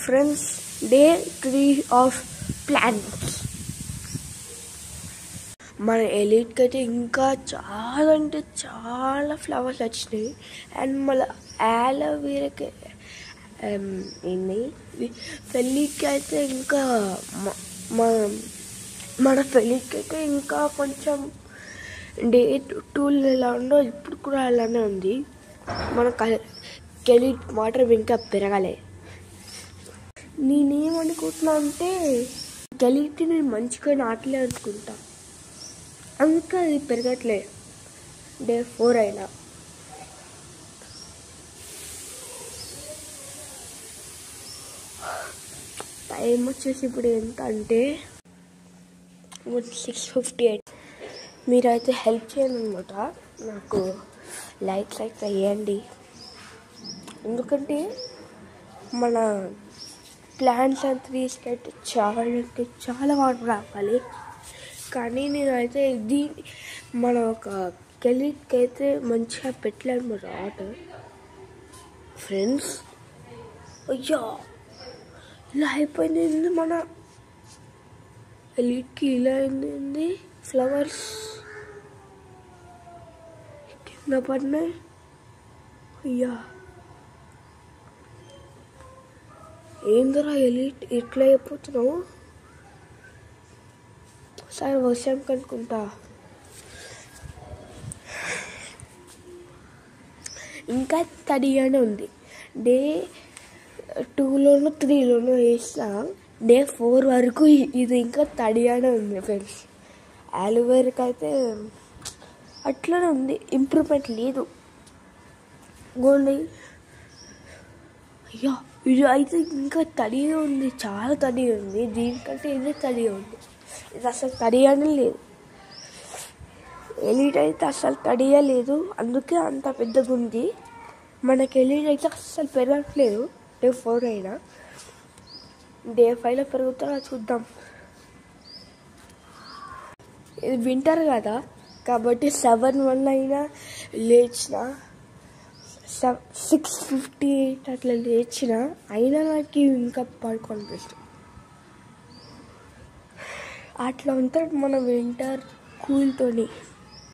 Friends, day 3 of plants. మన ఎలిట్కి అయితే ఇంకా చాలా అంటే చాలా ఫ్లవర్స్ వచ్చినాయి. అండ్ మళ్ళీ ఆలోవేరాకి ఏంటి పెళ్ళికి అయితే ఇంకా మన పెళ్ళికి అయితే ఇంకా కొంచెం డే 2 ఎలా ఉందో ఇప్పుడు కూడా అలానే ఉంది. మన కెలిట్ మాత్రం ఇంకా పెరగాలి. నేనేమనుకుంటున్నా అంటే కెలిట్ నేను మంచిగా నాటలే అనుకుంటా, అందుకే అది పెరగట్లే. డే 4 అయినా టైం వచ్చేసి ఇప్పుడు ఎంత అంటే 6:58. మీరైతే హెల్ప్ చేయండి అనమాట, నాకు లైక్స్ అయితే వేయండి. ఎందుకంటే మన ప్లాంట్స్ అండ్ ట్రీస్కి అయితే చాలా అంటే చాలా వాటర్ రావాలి. కానీ నేనైతే మన ఒక కెలిట్కి అయితే మంచిగా పెట్టలేను మన వాటర్. ఫ్రెండ్స్, అయ్యా ఇలా అయిపోయింది మన ఎలిట్కి, ఇలా అయింది. ఫ్లవర్స్ కింద పడినాయి. అయ్యా ఏందరా ఎలిట్ ఇట్లా అయిపోతున్నావు? సరే వర్షం కనుక్కుంటా. ఇంకా తడిగానే ఉంది. డే 2లోనో 3లోనో వేసిన డే 4 వరకు ఇది ఇంకా తడిగానే ఉంది ఫ్రెండ్స్. ఆలోవేరాకి అయితే అట్లనే ఉంది, ఇంప్రూవ్మెంట్ లేదు. గోండి, అయ్యా ఇది అయితే ఇంకా తడిగా ఉంది, చాలా తడిగా ఉంది. దీనికంటే ఇదే తడిగా ఉంది. ఇది అసలు తడిగానే లేదు. ఎలిట్ అయితే అసలు తడిగా లేదు, అందుకే అంత పెద్దగా ఉంది. మనకి ఎలిట్ అయితే అస్సలు పెరగట్లేదు. డే 4 అయినా డే 5లో పెరుగుతారా చూద్దాం. ఇది వింటర్ కదా, కాబట్టి 7:01 అయినా లేచిన, 6:58 అట్లా లేచిన అయినా నాకు ఇంకా పడుకోనిపిస్తుంది. అట్లా ఉంటుంది మన వింటర్ కూల్తోని.